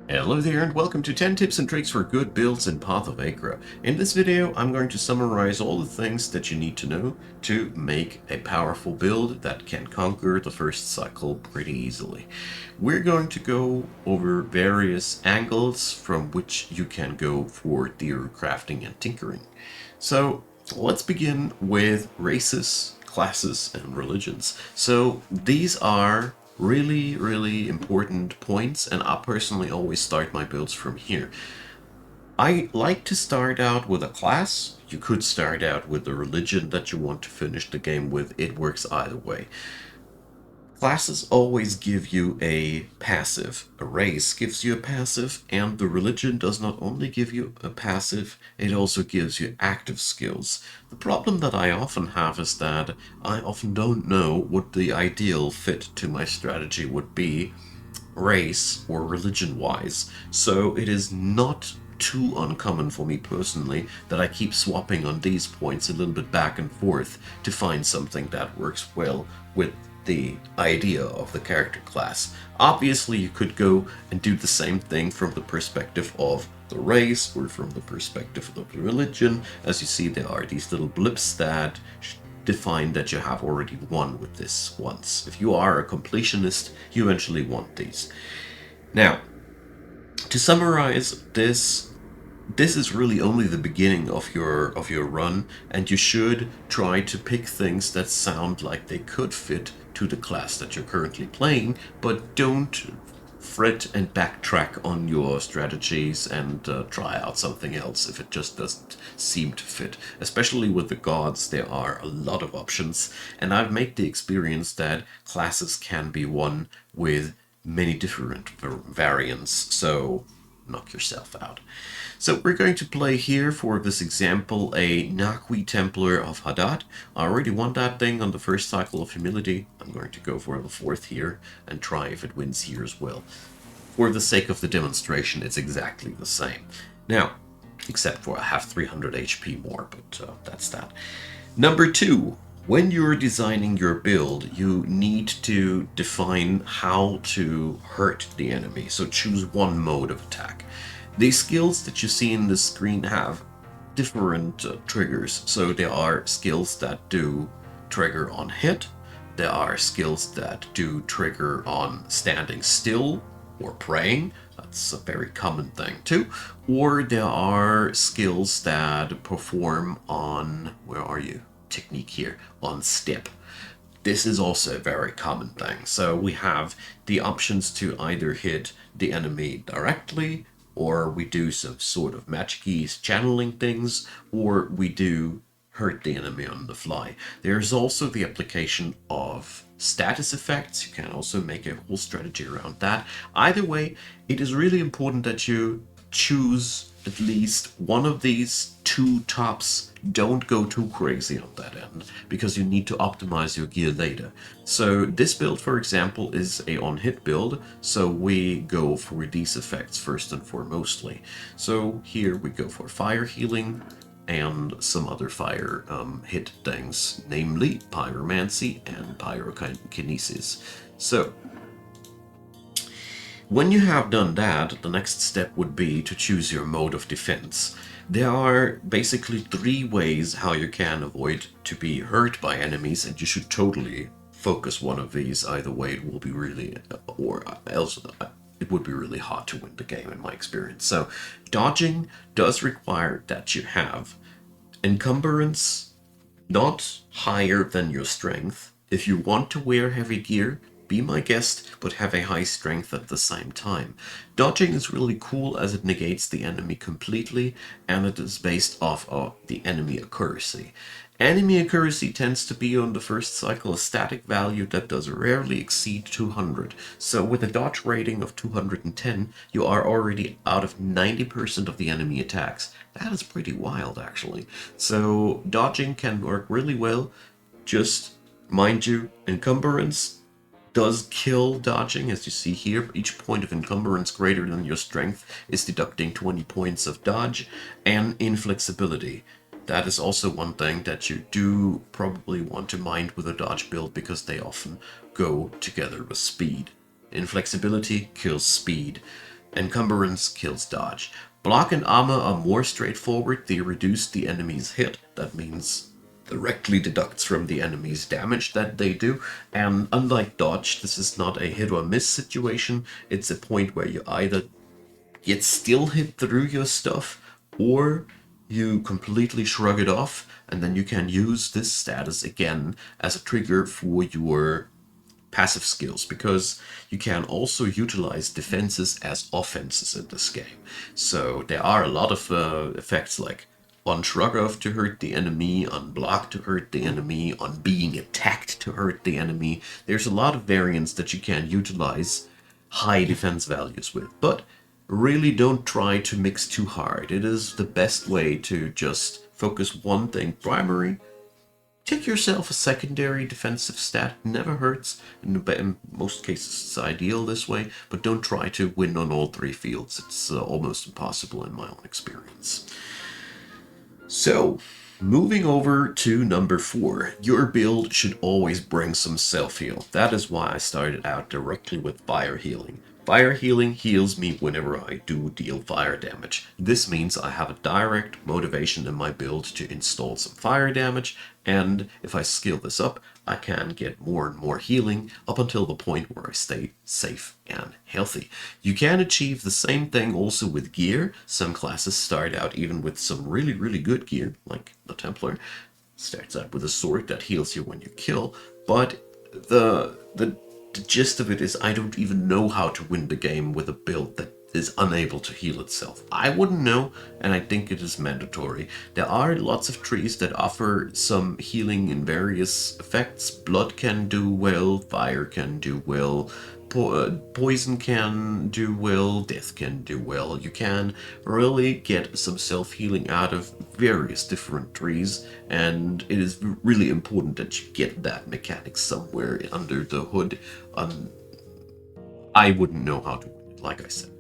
Hello there and welcome to 10 tips and tricks for good builds in Path of Achra. In this video I'm going to summarize all the things that you need to know to make a powerful build that can conquer the first cycle pretty easily. We're going to go over various angles from which you can go for theory crafting and tinkering. So let's begin with races, classes, and religions. So these are really important points, and I personally always start my builds from here. I like to start out with a class. You could start out with the religion that you want to finish the game with. It works either way. Classes always give you a passive. A race gives you a passive, and the religion does not only give you a passive, it also gives you active skills. The problem that I often have is that I often don't know what the ideal fit to my strategy would be, race or religion-wise. So it is not too uncommon for me personally that I keep swapping on these points a little bit back and forth to find something that works well with the idea of the character class. Obviously, you could go and do the same thing from the perspective of the race or from the perspective of the religion. As you see, there are these little blips that define that you have already won with this once. If you are a completionist, you eventually want these. Now, to summarize this is really only the beginning of your run, and you should try to pick things that sound like they could fit to the class that you're currently playing, but don't fret and backtrack on your strategies and try out something else if it just doesn't seem to fit. Especially with the gods, there are a lot of options, and I've made the experience that classes can be won with many different variants, so knock yourself out. So we're going to play here for this example a Naqui Templar of Hadad. I already won that thing on the first cycle of Humility. I'm going to go for the fourth here and try if it wins here as well. For the sake of the demonstration, it's exactly the same. Now, except for I have 300 HP more, but that's that. Number two, when you're designing your build, you need to define how to hurt the enemy. So choose one mode of attack. The skills that you see in the screen have different triggers. So there are skills that do trigger on hit. There are skills that do trigger on standing still or praying. That's a very common thing too. Or there are skills that perform on, where are you? Technique here, on step. This is also a very common thing. So we have the options to either hit the enemy directly, or we do some sort of magic-y channeling things, or we do hurt the enemy on the fly. There's also the application of status effects. You can also make a whole strategy around that. Either way, it is really important that you choose at least one of these two tops. Don't go too crazy on that end, because you need to optimize your gear later. So this build, for example, is a on-hit build, so we go for these effects first and foremostly. So here we go for fire healing and some other fire hit things, namely pyromancy and pyrokinesis. So when you have done that, the next step would be to choose your mode of defense. There are basically three ways how you can avoid to be hurt by enemies, and you should totally focus one of these. Either way, it will be really, or else it would be really hard to win the game in my experience. So dodging does require that you have encumbrance not higher than your strength. If you want to wear heavy gear, be my guest, but have a high strength at the same time. Dodging is really cool as it negates the enemy completely, and it is based off of the enemy accuracy. Enemy accuracy tends to be on the first cycle a static value that does rarely exceed 200. So with a dodge rating of 210, you are already out of 90% of the enemy attacks. That is pretty wild, actually. So dodging can work really well. Just mind you, encumbrance does kill dodging, as you see here. Each point of encumbrance greater than your strength is deducting 20 points of dodge, and inflexibility. That is also one thing that you do probably want to mind with a dodge build, because they often go together with speed. Inflexibility kills speed. Encumbrance kills dodge. Block and armor are more straightforward. They reduce the enemy's hit. That means directly deducts from the enemy's damage that they do. And unlike dodge, this is not a hit or miss situation. It's a point where you either get still hit through your stuff, or you completely shrug it off, and then you can use this status again as a trigger for your passive skills, because you can also utilize defenses as offenses in this game. So there are a lot of effects like on shrug off to hurt the enemy, on block to hurt the enemy, on being attacked to hurt the enemy. There's a lot of variants that you can utilize high defense values with, but really don't try to mix too hard. It is the best way to just focus one thing primary. Take yourself a secondary defensive stat, never hurts. In most cases, it's ideal this way, but don't try to win on all three fields. It's almost impossible in my own experience. So, moving over to number 4, your build should always bring some self-heal. That is why I started out directly with fire healing. Fire healing heals me whenever I do deal fire damage. This means I have a direct motivation in my build to install some fire damage, and if I skill this up, I can get more and more healing up until the point where I stay safe and healthy. You can achieve the same thing also with gear. Some classes start out even with some really, really good gear, like the Templar. Starts out with a sword that heals you when you kill, but the gist of it is I don't even know how to win the game with a build that is unable to heal itself. I wouldn't know, and I think it is mandatory. There are lots of trees that offer some healing in various effects. Blood can do well, fire can do well, poison can do well, death can do well. You can really get some self-healing out of various different trees, and it is really important that you get that mechanic somewhere under the hood. I wouldn't know how to win it, like I said.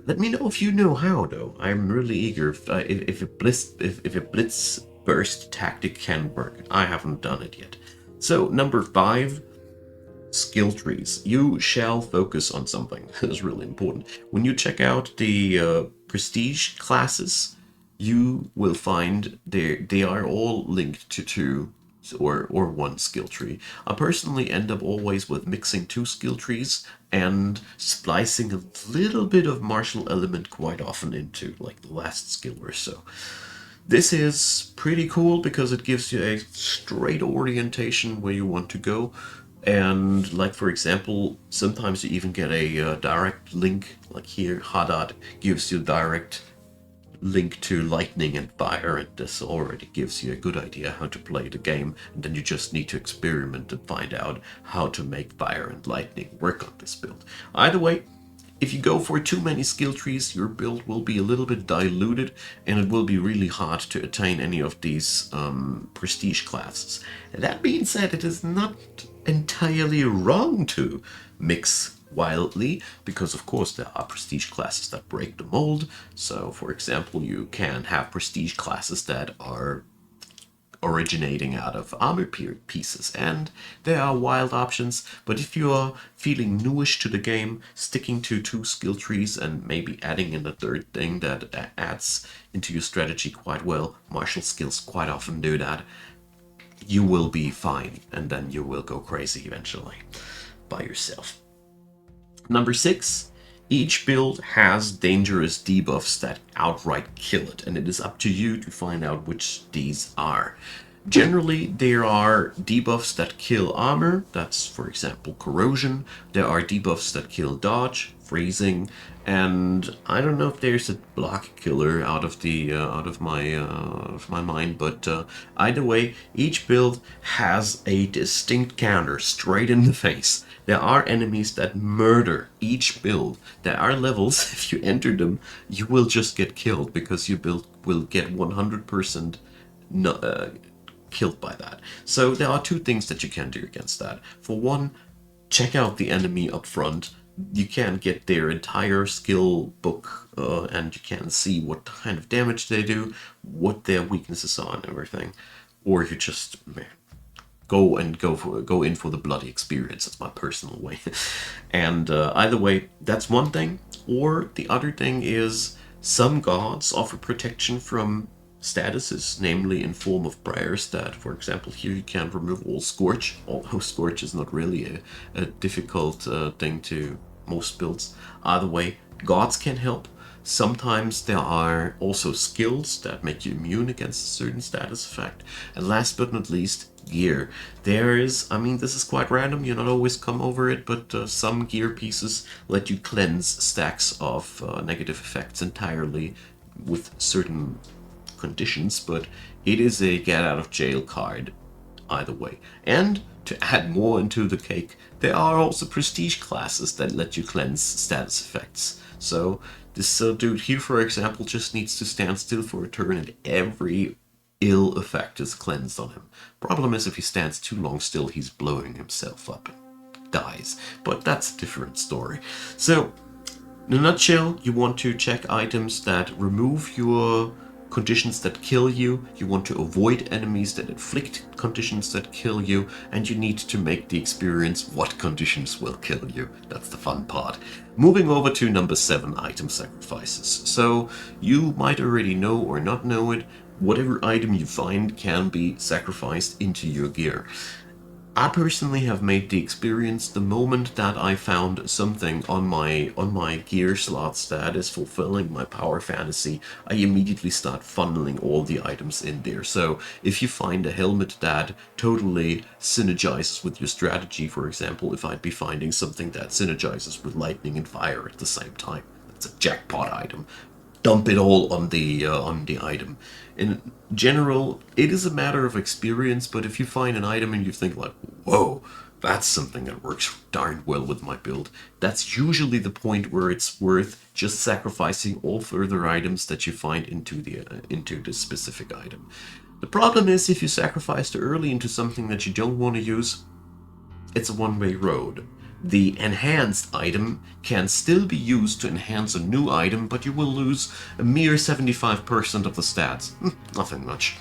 Let me know if you know how, though. I'm really eager if a blitz burst tactic can work. I haven't done it yet. So, number 5, skill trees. You shall focus on something. That is really important. When you check out the prestige classes, you will find they are all linked to two or one skill tree. I personally end up always with mixing 2 skill trees and splicing a little bit of martial element quite often into like the last skill or so. This is pretty cool because it gives you a straight orientation where you want to go. And like, for example, sometimes you even get a direct link, like here, Haddad gives you direct link to lightning and fire, and this already gives you a good idea how to play the game, and then you just need to experiment and find out how to make fire and lightning work on this build. Either way, if you go for too many skill trees, your build will be a little bit diluted, and it will be really hard to attain any of these prestige classes. That being said, it is not entirely wrong to mix wildly, because of course there are prestige classes that break the mold. So for example, you can have prestige classes that are originating out of armor pieces, and there are wild options. But if you are feeling newish to the game, sticking to 2 skill trees and maybe adding in a third thing that adds into your strategy quite well, martial skills quite often do that, you will be fine, and then you will go crazy eventually by yourself. Number 6, each build has dangerous debuffs that outright kill it, and it is up to you to find out which these are. Generally, there are debuffs that kill armor, that's for example corrosion. There are debuffs that kill dodge, freezing, and I don't know if there's a block killer out of my mind, but either way, each build has a distinct counter straight in the face. There are enemies that murder each build. There are levels, if you enter them, you will just get killed because your build will get 100% killed by that. So there are 2 things that you can do against that. For one, check out the enemy up front. You can get their entire skill book, and you can see what kind of damage they do, what their weaknesses are and everything. Or you just go in for the bloody experience. That's my personal way. And either way, that's one thing. Or the other thing is some gods offer protection from statuses, namely in form of prayer stat. For example, here you can remove all Scorch, although Scorch is not really a difficult thing to most builds. Either way, gods can help. Sometimes there are also skills that make you immune against a certain status effect. And last but not least, gear. There is, I mean, this is quite random, you not always come over it, but some gear pieces let you cleanse stacks of negative effects entirely with certain conditions, but it is a get out of jail card either way. And to add more into the cake, there are also prestige classes that let you cleanse status effects. So this dude here, for example, just needs to stand still for a turn and every ill effect is cleansed on him. Problem is, if he stands too long still, he's blowing himself up and dies. But that's a different story. So, in a nutshell, you want to check items that remove your conditions that kill you, you want to avoid enemies that inflict conditions that kill you, and you need to make the experience what conditions will kill you. That's the fun part. Moving over to number 7, item sacrifices. So you might already know or not know it, whatever item you find can be sacrificed into your gear. I personally have made the experience the moment that I found something on my gear slots that is fulfilling my power fantasy, I immediately start funneling all the items in there. So if you find a helmet that totally synergizes with your strategy, for example, if I'd be finding something that synergizes with lightning and fire at the same time, that's a jackpot item. Dump it all on the item. In general, it is a matter of experience, but if you find an item and you think like, whoa, that's something that works darn well with my build, that's usually the point where it's worth just sacrificing all further items that you find into the specific item. The problem is, if you sacrifice too early into something that you don't want to use, it's a one-way road. The enhanced item can still be used to enhance a new item, but you will lose a mere 75% of the stats. Nothing much.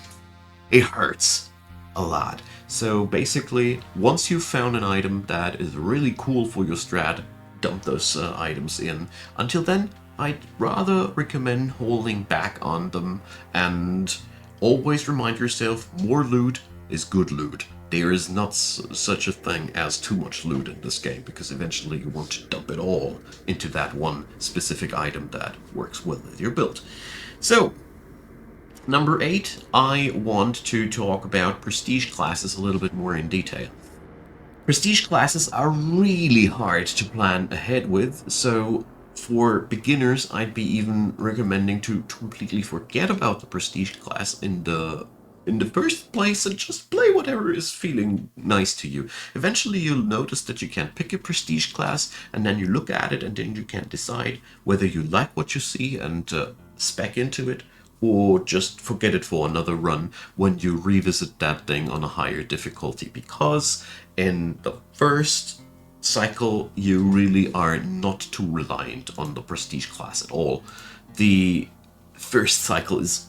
It hurts a lot. So basically, once you've found an item that is really cool for your strat, dump those items in. Until then, I'd rather recommend holding back on them and always remind yourself more loot is good loot. There is not such a thing as too much loot in this game, because eventually you want to dump it all into that one specific item that works well with your build. So, number 8, I want to talk about prestige classes a little bit more in detail. Prestige classes are really hard to plan ahead with, so for beginners, I'd be even recommending to completely forget about the prestige class in the first place and just play whatever is feeling nice to you. Eventually you'll notice that you can pick a prestige class and then you look at it and then you can decide whether you like what you see and spec into it, or just forget it for another run when you revisit that thing on a higher difficulty, because in the first cycle you really are not too reliant on the prestige class at all. The first cycle is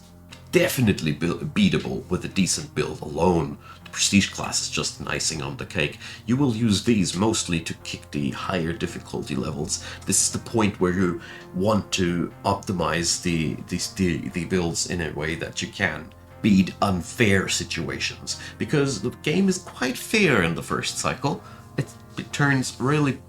definitely beatable with a decent build alone. The prestige class is just an icing on the cake. You will use these mostly to kick the higher difficulty levels. This is the point where you want to optimize the builds in a way that you can beat unfair situations, because the game is quite fair in the first cycle. It turns really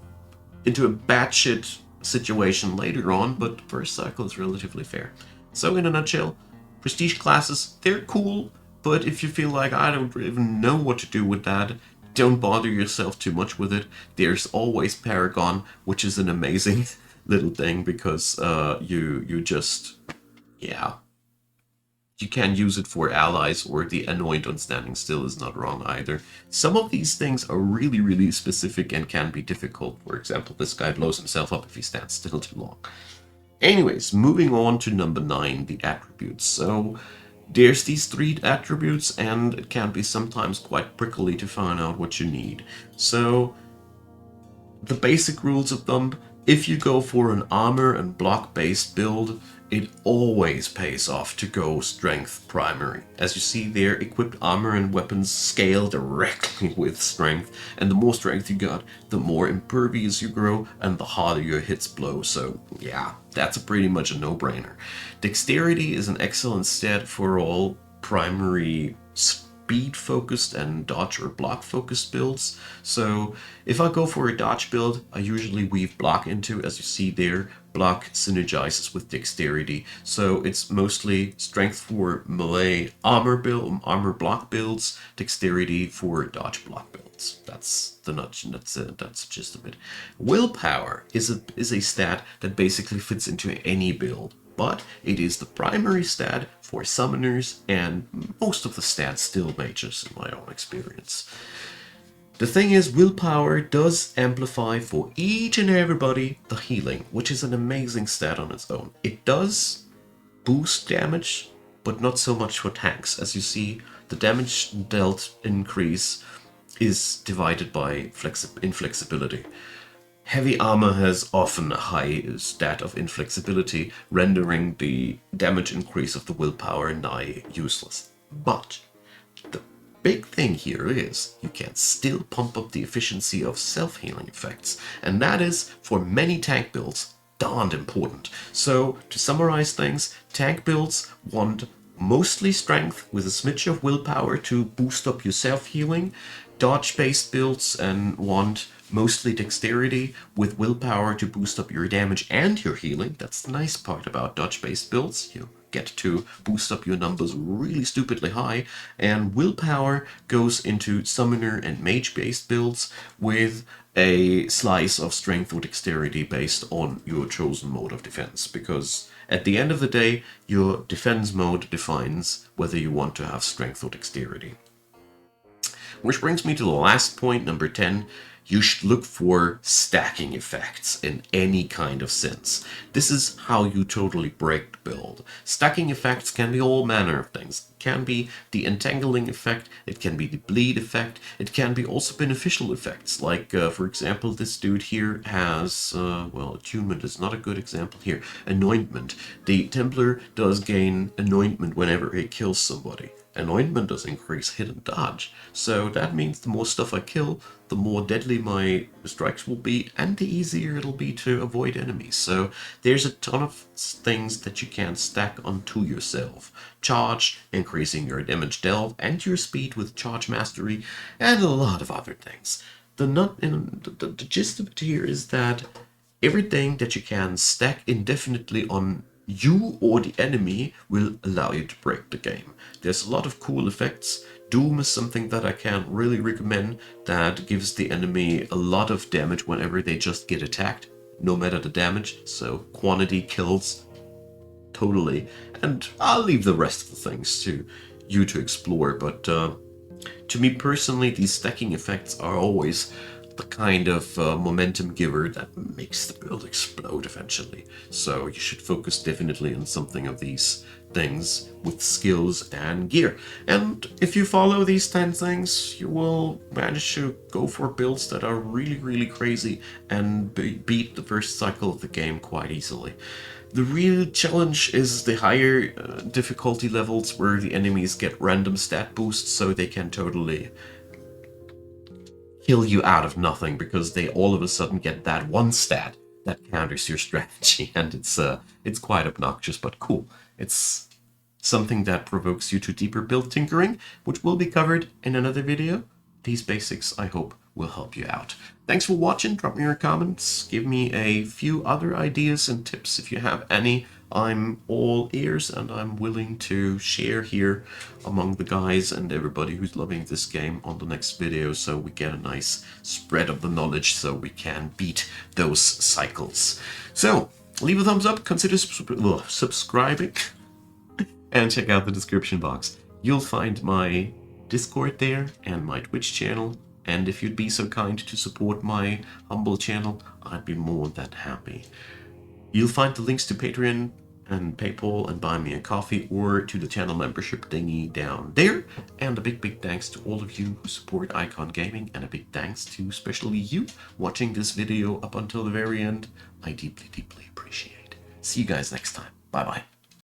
into a batshit situation later on, but the first cycle is relatively fair. So in a nutshell, prestige classes, they're cool, but if you feel like I don't even know what to do with that, don't bother yourself too much with it. There's always Paragon, which is an amazing little thing, because you just, yeah, you can use it for allies, or the anoint on standing still is not wrong either. Some of these things are really, really specific and can be difficult. For example, this guy blows himself up if he stands still too long. Anyways, moving on to number 9, the attributes. So there's these 3 attributes, and it can be sometimes quite prickly to find out what you need. So the basic rules of thumb: If you go for an armor and block based build, it always pays off to go strength primary. As you see there, equipped armor and weapons scale directly with strength, and the more strength you got, the more impervious you grow and the harder your hits blow. So yeah, that's pretty much a no-brainer. Dexterity is an excellent stat for all primary speed focused and dodge or block focused builds. So if I go for a dodge build, I usually weave block into, as you see there. Block synergizes with dexterity, so it's mostly strength for melee armor block builds, dexterity for dodge block builds. That's the nudge, and that's the gist of it. Willpower is a stat that basically fits into any build, but it is the primary stat for summoners and most of the stats still mages in my own experience. The thing is, willpower does amplify for each and everybody the healing, which is an amazing stat on its own. It does boost damage, but not so much for tanks. As you see, the damage dealt increase is divided by inflexibility. Heavy armor has often a high stat of inflexibility, rendering the damage increase of the willpower nigh useless. But the big thing here is you can still pump up the efficiency of self-healing effects, and that is, for many tank builds, darned important. So, to summarize things, tank builds want mostly strength with a smidge of willpower to boost up your self-healing. Dodge-based builds and want mostly dexterity with willpower to boost up your damage and your healing. That's the nice part about dodge-based builds. You get to boost up your numbers really stupidly high, and willpower goes into summoner and mage-based builds with a slice of strength or dexterity based on your chosen mode of defense, because at the end of the day, your defense mode defines whether you want to have strength or dexterity. Which brings me to the last point, number 10. You should look for stacking effects in any kind of sense. This is how you totally break the build. Stacking effects can be all manner of things. It can be the entangling effect, it can be the bleed effect, it can be also beneficial effects. Like, for example, this dude here has, well, attunement is not a good example here, anointment. The Templar does gain anointment whenever he kills somebody. Anointment does increase hit and dodge, so that means the more stuff I kill, the more deadly my strikes will be, and the easier it'll be to avoid enemies. So there's a ton of things that you can stack onto yourself. Charge, increasing your damage dealt and your speed with charge mastery, and a lot of other things. The gist of it here is that everything that you can stack indefinitely on you or the enemy will allow you to break the game. There's a lot of cool effects. Doom is something that I can really recommend, that gives the enemy a lot of damage whenever they just get attacked, no matter the damage. So quantity kills totally. And I'll leave the rest of the things to you to explore, but to me personally, these stacking effects are always the kind of momentum giver that makes the build explode eventually. So you should focus definitely on something of these things with skills and gear. And if you follow these 10 things, you will manage to go for builds that are really, really crazy and beat the first cycle of the game quite easily. The real challenge is the higher difficulty levels, where the enemies get random stat boosts, so they can totally kill you out of nothing because they all of a sudden get that one stat that counters your strategy, and it's quite obnoxious but cool. It's something that provokes you to deeper build tinkering, which will be covered in another video. These basics, I hope, will help you out. Thanks for watching. Drop me your comments. Give me a few other ideas and tips if you have any. I'm all ears, and I'm willing to share here among the guys and everybody who's loving this game on the next video, so we get a nice spread of the knowledge so we can beat those cycles. So, leave a thumbs up, consider subscribing, and check out the description box. You'll find my Discord there and my Twitch channel, and if you'd be so kind to support my humble channel, I'd be more than happy. You'll find the links to Patreon and PayPal and buy me a coffee, or to the channel membership thingy down there. And a big thanks to all of you who support Icon Gaming, and a big thanks to especially you watching this video up until the very end. I deeply appreciate it. See you guys next time. Bye bye.